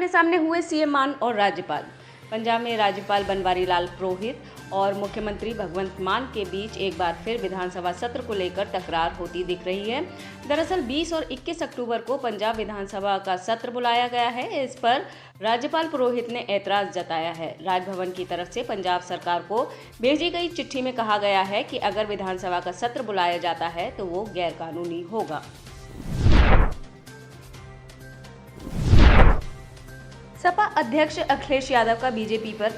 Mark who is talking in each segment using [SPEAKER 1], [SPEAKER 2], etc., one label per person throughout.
[SPEAKER 1] आमने सामने हुए सीएम मान और राज्यपाल। पंजाब में राज्यपाल बनवारी लाल पुरोहित और मुख्यमंत्री भगवंत मान के बीच एक बार फिर विधानसभा सत्र को लेकर तकरार होती दिख रही है। दरअसल 20 और 21 अक्टूबर को पंजाब विधानसभा का सत्र बुलाया गया है। इस पर राज्यपाल पुरोहित ने ऐतराज जताया है। राजभवन की तरफ से पंजाब सरकार को भेजी गई चिट्ठी में कहा गया है कि अगर विधानसभा का सत्र बुलाया जाता है तो वो गैरकानूनी होगा। सपा अध्यक्ष अखिलेश यादव का बीजेपी पर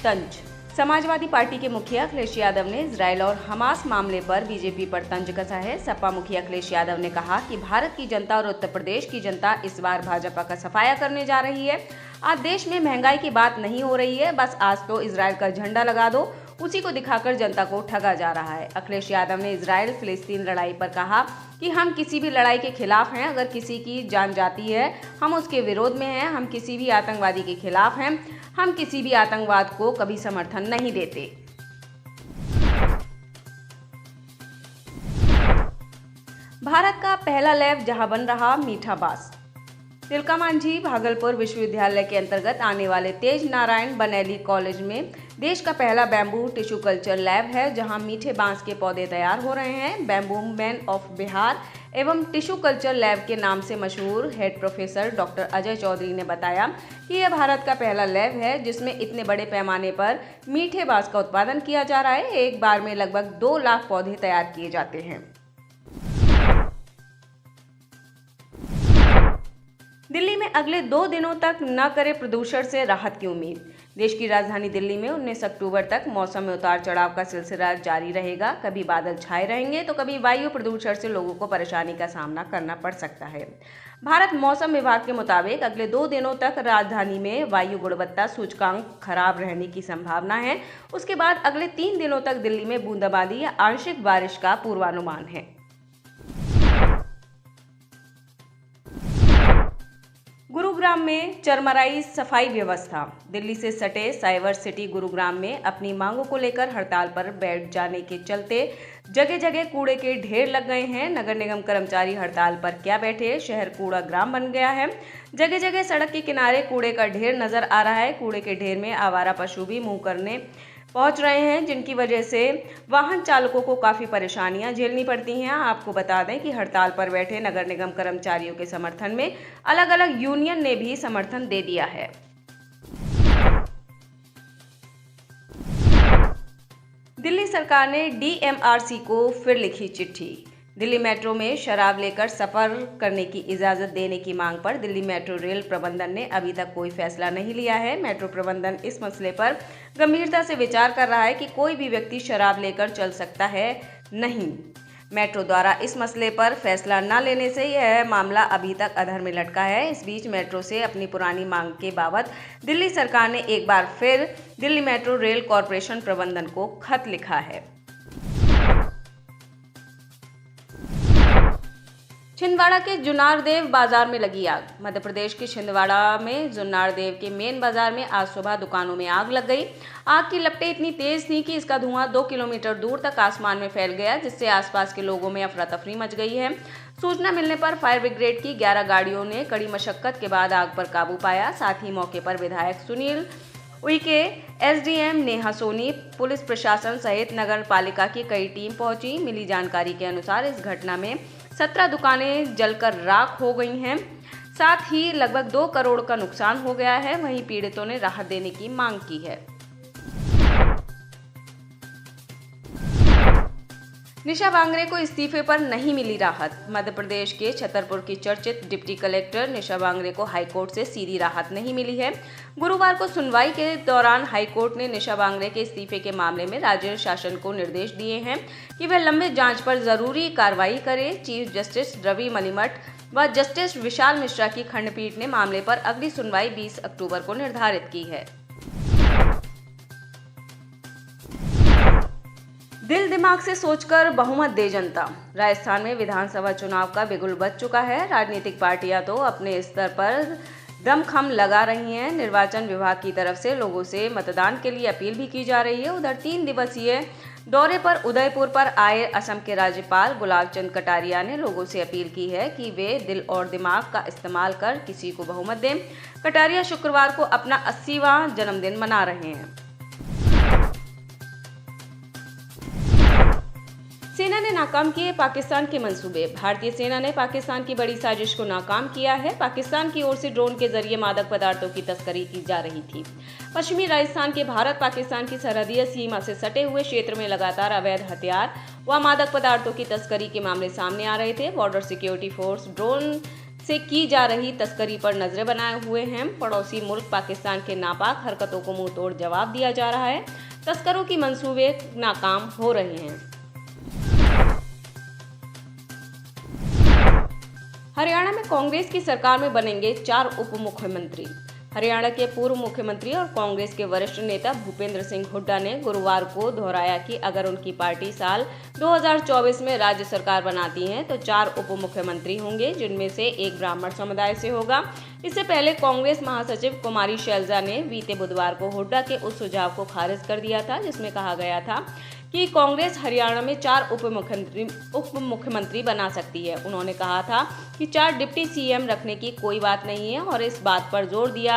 [SPEAKER 1] तंज। समाजवादी पार्टी के मुखिया अखिलेश यादव ने इजरायल और हमास मामले पर बीजेपी पर तंज कसा है। सपा मुखिया अखिलेश यादव ने कहा कि भारत की जनता और उत्तर प्रदेश की जनता इस बार भाजपा का सफाया करने जा रही है। आज देश में महंगाई की बात नहीं हो रही है, बस आज तो इजरायल का झंडा लगा दो, उसी को दिखाकर जनता को ठगा जा रहा है। अखिलेश यादव ने इजरायल फिलिस्तीन लड़ाई पर कहा कि हम किसी भी लड़ाई के खिलाफ हैं। अगर किसी की जान जाती है हम उसके विरोध में हैं। हम किसी भी आतंकवादी के खिलाफ हैं। हम किसी भी आतंकवाद को कभी समर्थन नहीं देते। भारत का पहला लैब जहां बन रहा मीठा बांस। तिलका मांझी भागलपुर विश्वविद्यालय के अंतर्गत आने वाले तेज नारायण बनेली कॉलेज में देश का पहला बैम्बू टिश्यू कल्चर लैब है, जहां मीठे बांस के पौधे तैयार हो रहे हैं। बैम्बू मैन ऑफ बिहार एवं टिश्यू कल्चर लैब के नाम से मशहूर head professor doctor Ajay Chaudhary ने बताया कि यह भारत का पहला लैब है जिसमें इतने बड़े पैमाने पर मीठे बांस का उत्पादन किया जा रहा है। एक बार में लगभग 2 लाख पौधे तैयार किए जाते हैं। दिल्ली में अगले 2 दिनों तक न करे प्रदूषण से राहत की उम्मीद। देश की राजधानी दिल्ली में 19 अक्टूबर तक मौसम में उतार चढ़ाव का सिलसिला जारी रहेगा। कभी बादल छाए रहेंगे तो कभी वायु प्रदूषण से लोगों को परेशानी का सामना करना पड़ सकता है। भारत मौसम विभाग के मुताबिक अगले 2 दिनों तक राजधानी में वायु गुणवत्ता सूचकांक खराब रहने की संभावना है। उसके बाद अगले 3 दिनों तक दिल्ली में बूंदाबांदी या आंशिक बारिश का पूर्वानुमान है। गुरुग्राम में चरमराई सफाई व्यवस्था। दिल्ली से सटे साइबर सिटी गुरुग्राम में अपनी मांगों को लेकर हड़ताल पर बैठ जाने के चलते जगह जगह कूड़े के ढेर लग गए हैं। नगर निगम कर्मचारी हड़ताल पर क्या बैठे, शहर कूड़ा ग्राम बन गया है। जगह जगह सड़क के किनारे कूड़े का ढेर नजर आ रहा है। कूड़े के ढेर में आवारा पशु भी मुंह करने पहुंच रहे हैं, जिनकी वजह से वाहन चालकों को काफ़ी परेशानियां झेलनी पड़ती हैं। आपको बता दें कि हड़ताल पर बैठे नगर निगम कर्मचारियों के समर्थन में अलग अलग यूनियन ने भी समर्थन दे दिया है। दिल्ली सरकार ने डीएमआरसी को फिर लिखी चिट्ठी। दिल्ली मेट्रो में शराब लेकर सफर करने की इजाज़त देने की मांग पर दिल्ली मेट्रो रेल प्रबंधन ने अभी तक कोई फैसला नहीं लिया है। मेट्रो प्रबंधन इस मसले पर गंभीरता से विचार कर रहा है कि कोई भी व्यक्ति शराब लेकर चल सकता है नहीं। मेट्रो द्वारा इस मसले पर फैसला न लेने से यह मामला अभी तक अधर में लटका है। इस बीच मेट्रो से अपनी पुरानी मांग के बाबत दिल्ली सरकार ने एक बार फिर दिल्ली मेट्रो रेल कॉरपोरेशन प्रबंधन को खत लिखा है। छिंदवाड़ा के जुन्नारदेव बाजार में लगी आग। मध्य प्रदेश के छिंदवाड़ा में जुन्नारदेव के मेन बाजार में आज सुबह दुकानों में आग लग गई। आग की लपटें इतनी तेज थी कि इसका धुआं 2 किलोमीटर दूर तक आसमान में फैल गया, जिससे आसपास के लोगों में अफरा तफरी मच गई है। सूचना मिलने पर फायर ब्रिगेड की 11 गाड़ियों ने कड़ी मशक्कत के बाद आग पर काबू पाया। साथ ही मौके पर विधायक सुनील उइके, एसडीएम नेहा सोनी, पुलिस प्रशासन सहित नगर पालिका की कई टीम पहुंची। मिली जानकारी के अनुसार इस घटना में 17 दुकानें जलकर राख हो गई हैं। साथ ही लगभग 2 करोड़ का नुकसान हो गया है। वहीं पीड़ितों ने राहत देने की मांग की है। निशा बांगरे को इस्तीफे पर नहीं मिली राहत। मध्य प्रदेश के छतरपुर की चर्चित डिप्टी कलेक्टर निशा बांगरे को हाईकोर्ट से सीधी राहत नहीं मिली है। गुरुवार को सुनवाई के दौरान हाईकोर्ट ने निशा बांगरे के इस्तीफे के मामले में राज्य शासन को निर्देश दिए हैं कि वह लंबित जांच पर जरूरी कार्रवाई करे। चीफ जस्टिस रवि मलिमठ व जस्टिस विशाल मिश्रा की खंडपीठ ने मामले पर अगली सुनवाई 20 अक्टूबर को निर्धारित की है। दिल दिमाग से सोचकर बहुमत दे जनता। राजस्थान में विधानसभा चुनाव का बिगुल बज चुका है। राजनीतिक पार्टियां तो अपने स्तर पर दमखम लगा रही हैं। निर्वाचन विभाग की तरफ से लोगों से मतदान के लिए अपील भी की जा रही है। उधर 3 दिवसीय दौरे पर उदयपुर पर आए असम के राज्यपाल गुलाब चंद कटारिया ने लोगों से अपील की है कि वे दिल और दिमाग का इस्तेमाल कर किसी को बहुमत दें। कटारिया शुक्रवार को अपना 80वां जन्मदिन मना रहे हैं। सेना ने नाकाम किए पाकिस्तान के मंसूबे। भारतीय सेना ने पाकिस्तान की बड़ी साजिश को नाकाम किया है। पाकिस्तान की ओर से ड्रोन के जरिए मादक पदार्थों की तस्करी की जा रही थी। पश्चिमी राजस्थान के भारत पाकिस्तान की सरहदीय सीमा से सटे हुए क्षेत्र में लगातार अवैध हथियार व मादक पदार्थों की तस्करी के मामले सामने आ रहे थे। बॉर्डर सिक्योरिटी फोर्स ड्रोन से की जा रही तस्करी पर नजरें बनाए हुए हैं। पड़ोसी मुल्क पाकिस्तान के नापाक हरकतों को मुंह तोड़ जवाब दिया जा रहा है। तस्करों की मंसूबे नाकाम हो रहे हैं। हरियाणा में कांग्रेस की सरकार में बनेंगे 4 उप मुख्यमंत्री। हरियाणा के पूर्व मुख्यमंत्री और कांग्रेस के वरिष्ठ नेता भूपेंद्र सिंह हुड्डा ने गुरुवार को दोहराया कि अगर उनकी पार्टी साल 2024 में राज्य सरकार बनाती है तो 4 उप मुख्यमंत्री होंगे, जिनमें से एक ब्राह्मण समुदाय से होगा। इससे पहले कांग्रेस महासचिव कुमारी शैलजा ने बीते बुधवार को हुड्डा के उस सुझाव को खारिज कर दिया था जिसमें कहा गया था कि कांग्रेस हरियाणा में 4 उप मुख्यमंत्री बना सकती है। उन्होंने कहा था कि 4 डिप्टी सीएम रखने की कोई बात नहीं है और इस बात पर जोर दिया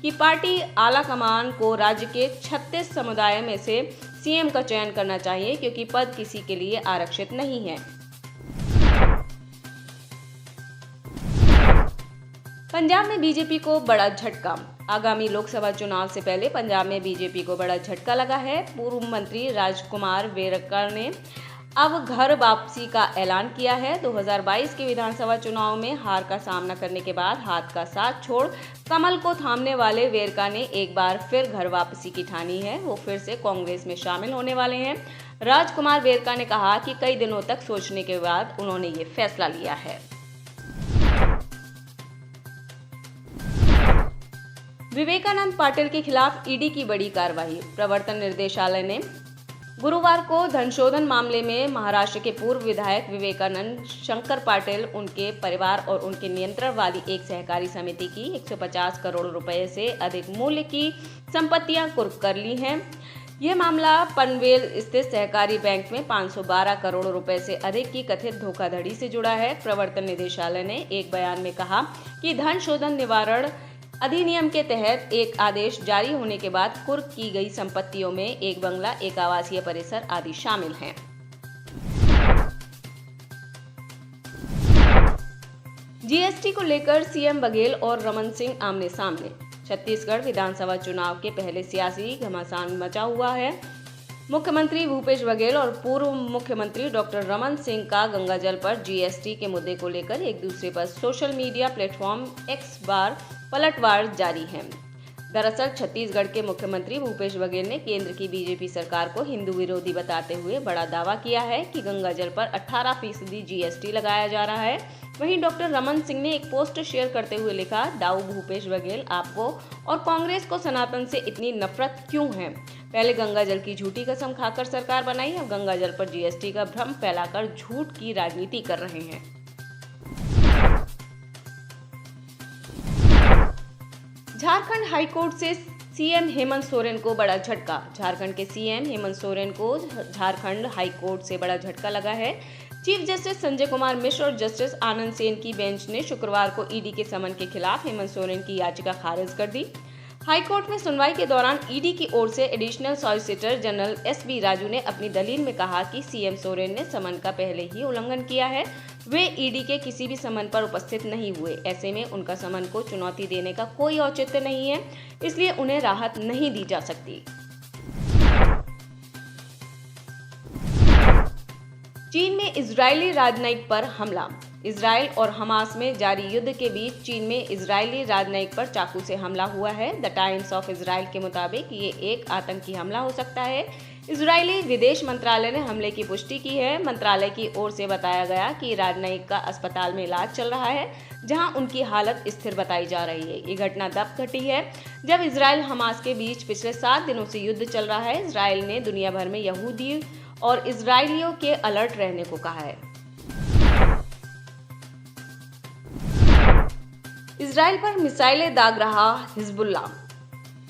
[SPEAKER 1] कि पार्टी आला कमान को राज्य के 36 समुदाय में से सीएम का चयन करना चाहिए, क्योंकि पद किसी के लिए आरक्षित नहीं है। पंजाब में बीजेपी को बड़ा झटका। आगामी लोकसभा चुनाव से पहले पंजाब में बीजेपी को बड़ा झटका लगा है। पूर्व मंत्री राजकुमार वेरकर ने अब घर वापसी का ऐलान किया है। 2022 के विधानसभा चुनाव में हार का सामना करने के बाद हाथ का साथ छोड़ कमल को थामने वाले वेरका ने एक बार फिर घर वापसी की ठानी है। वो फिर से कांग्रेस में शामिल होने वाले हैं। राजकुमार वेरका ने कहा कि कई दिनों तक सोचने के बाद उन्होंने ये फैसला लिया है। विवेकानंद पाटिल के खिलाफ ईडी की बड़ी कार्रवाई। प्रवर्तन निदेशालय ने गुरुवार को धनशोधन मामले में महाराष्ट्र के पूर्व विधायक विवेकानंद शंकर पाटिल, उनके परिवार और उनके नियंत्रण वाली एक सहकारी समिति की 150 करोड़ रुपए से अधिक मूल्य की संपत्तियां कुर्क कर ली हैं। यह मामला पनवेल स्थित सहकारी बैंक में 512 करोड़ रुपए से अधिक की कथित धोखाधड़ी से जुड़ा है। प्रवर्तन निदेशालय ने एक बयान में कहा कि धन शोधन निवारण अधिनियम के तहत एक आदेश जारी होने के बाद कुर्क की गई संपत्तियों में एक बंगला, एक आवासीय परिसर आदि शामिल हैं। जीएसटी को लेकर सीएम बघेल और रमन सिंह आमने सामने। छत्तीसगढ़ विधानसभा चुनाव के पहले सियासी घमासान मचा हुआ है। मुख्यमंत्री भूपेश बघेल और पूर्व मुख्यमंत्री डॉक्टर रमन सिंह का गंगाजल पर जीएसटी के मुद्दे को लेकर एक दूसरे पर सोशल मीडिया प्लेटफॉर्म एक्स पर पलटवार जारी है। दरअसल छत्तीसगढ़ के मुख्यमंत्री भूपेश बघेल ने केंद्र की बीजेपी सरकार को हिंदू विरोधी बताते हुए बड़ा दावा किया है कि गंगाजल पर 18% जीएसटी लगाया जा रहा है। वहीं डॉक्टर रमन सिंह ने एक पोस्ट शेयर करते हुए लिखा, दाऊ भूपेश बघेल, आपको और कांग्रेस को सनातन से इतनी नफरत क्यों है? पहले गंगाजल की झूठी कसम खाकर सरकार बनाई, अब गंगाजल पर जीएसटी का भ्रम फैलाकर झूठ की राजनीति कर रहे हैं। झारखंड हाईकोर्ट से सीएम हेमंत सोरेन को बड़ा झटका। झारखंड के सीएम हेमंत सोरेन को झारखंड हाईकोर्ट से बड़ा झटका लगा है। चीफ जस्टिस संजय कुमार मिश्र और जस्टिस आनंद सेन की बेंच ने शुक्रवार को ईडी के समन के खिलाफ हेमंत सोरेन की याचिका खारिज कर दी। हाईकोर्ट में सुनवाई के दौरान ईडी की ओर से additional solicitor general SB Raju ने अपनी दलील में कहा कि सीएम सोरेन ने समन का पहले ही उल्लंघन किया है। वे ईडी के किसी भी समन पर उपस्थित नहीं हुए। ऐसे में उनका समन को चुनौती देने का कोई औचित्य नहीं है, इसलिए उन्हें राहत नहीं दी जा सकती। चीन में इजरायली राजनयिक पर हमला। इजराइल और हमास में जारी युद्ध के बीच चीन में इजरायली राजनयिक पर चाकू से हमला हुआ है। द टाइम्स ऑफ इजराइल के मुताबिक ये एक आतंकी हमला हो सकता है। इजरायली विदेश मंत्रालय ने हमले की पुष्टि की है। मंत्रालय की ओर से बताया गया कि राजनयिक का अस्पताल में इलाज चल रहा है, जहां उनकी हालत स्थिर बताई जा रही है। ये घटना तब घटी है जब इजराइल हमास के बीच पिछले 7 दिनों से युद्ध चल रहा है। इजराइल ने दुनिया भर में यहूदी और इजरायलियों के अलर्ट रहने को कहा है। इजराइल पर मिसाइलें दाग रहा हिजबुल्लाह।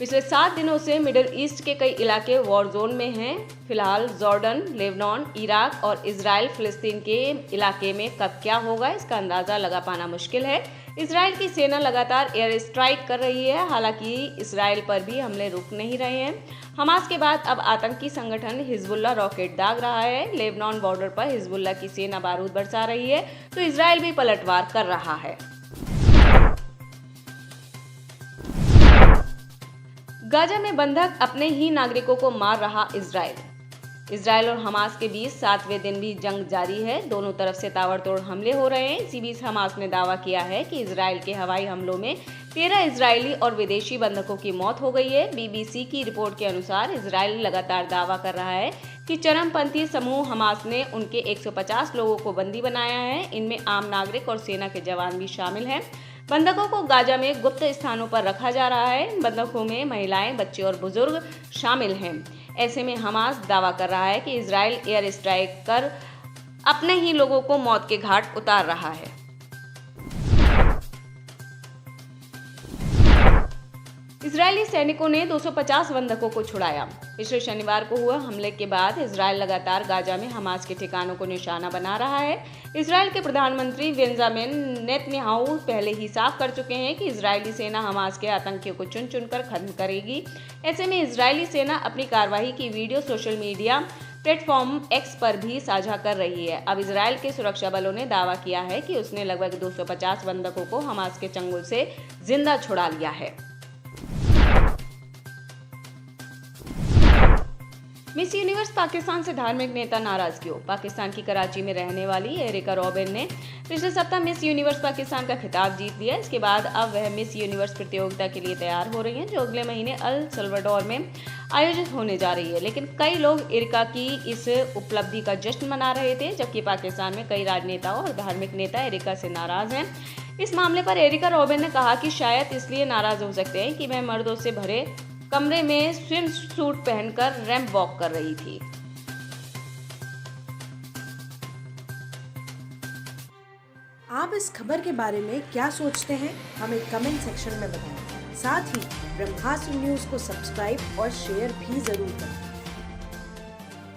[SPEAKER 1] पिछले 7 दिनों से मिडिल ईस्ट के कई इलाके वॉर जोन में हैं। फिलहाल जॉर्डन, लेबनान, इराक और इजराइल फिलिस्तीन के इलाके में कब क्या होगा इसका अंदाज़ा लगा पाना मुश्किल है। इजराइल की सेना लगातार एयर स्ट्राइक कर रही है, हालांकि इजराइल पर भी हमले रुक नहीं रहे हैं। हमास के बाद अब आतंकी संगठन हिजबुल्लाह रॉकेट दाग रहा है। लेबनान बॉर्डर पर हिजबुल्लाह की सेना बारूद बरसा रही है तो इजराइल भी पलटवार कर रहा है। गाजा में बंधक अपने ही नागरिकों को मार रहा इजराइल और हमास के बीच 7वें दिन भी जंग जारी है। दोनों तरफ से ताबड़तोड़ हमले हो रहे हैं। इसी बीच हमास ने दावा किया है कि इजराइल के हवाई हमलों में 13 इजरायली और विदेशी बंधकों की मौत हो गई है। बीबीसी की रिपोर्ट के अनुसार इजराइल लगातार दावा कर रहा है कि चरमपंथी समूह हमास ने उनके 150 लोगों को बंदी बनाया है। इनमें आम नागरिक और सेना के जवान भी शामिल हैं। बंधकों को गाजा में गुप्त स्थानों पर रखा जा रहा है। बंधकों में महिलाएं, बच्चे और बुजुर्ग शामिल हैं। ऐसे में हमास दावा कर रहा है कि इजराइल एयर स्ट्राइक कर अपने ही लोगों को मौत के घाट उतार रहा है। इजरायली सैनिकों ने 250 बंधकों को छुड़ाया। पिछले शनिवार को हुए हमले के बाद इजराइल लगातार गाजा में हमास के ठिकानों को निशाना बना रहा है। इजराइल के प्रधानमंत्री बेंजामिन नेतन्याहू पहले ही साफ कर चुके हैं कि इजरायली सेना हमास के आतंकियों को चुन चुनकर खत्म करेगी। ऐसे में इजरायली सेना अपनी कार्रवाई की video social media platform x पर भी साझा कर रही है। अब इजराइल के सुरक्षा बलों ने दावा किया है कि उसने लगभग 250 बंधकों को हमास के चंगुल से जिंदा छुड़ा लिया है। मिस यूनिवर्स पाकिस्तान से धार्मिक नेता नाराज क्यों? पाकिस्तान की कराची में रहने वाली एरिका रॉबिन ने पिछले सप्ताह मिस यूनिवर्स पाकिस्तान का खिताब जीत लिया। इसके बाद अब वह मिस यूनिवर्स प्रतियोगिता के लिए तैयार हो रही हैं, जो अगले महीने अल सल्वाडोर में आयोजित होने जा रही है। लेकिन कई लोग एरिका की इस उपलब्धि का जश्न मना रहे थे, जबकि पाकिस्तान में कई राजनेताओं और धार्मिक नेता एरिका से नाराज हैं। इस मामले पर एरिका रॉबिन ने कहा कि शायद इसलिए नाराज हो सकते हैं कि मैं मर्दों से भरे कमरे में स्विम सूट पहनकर रैंप वॉक कर रही थी।
[SPEAKER 2] आप इस खबर के बारे में क्या सोचते हैं? हमें कमेंट सेक्शन में बताएं। साथ ही ब्रह्मास्त्र न्यूज को सब्सक्राइब और शेयर भी जरूर करें।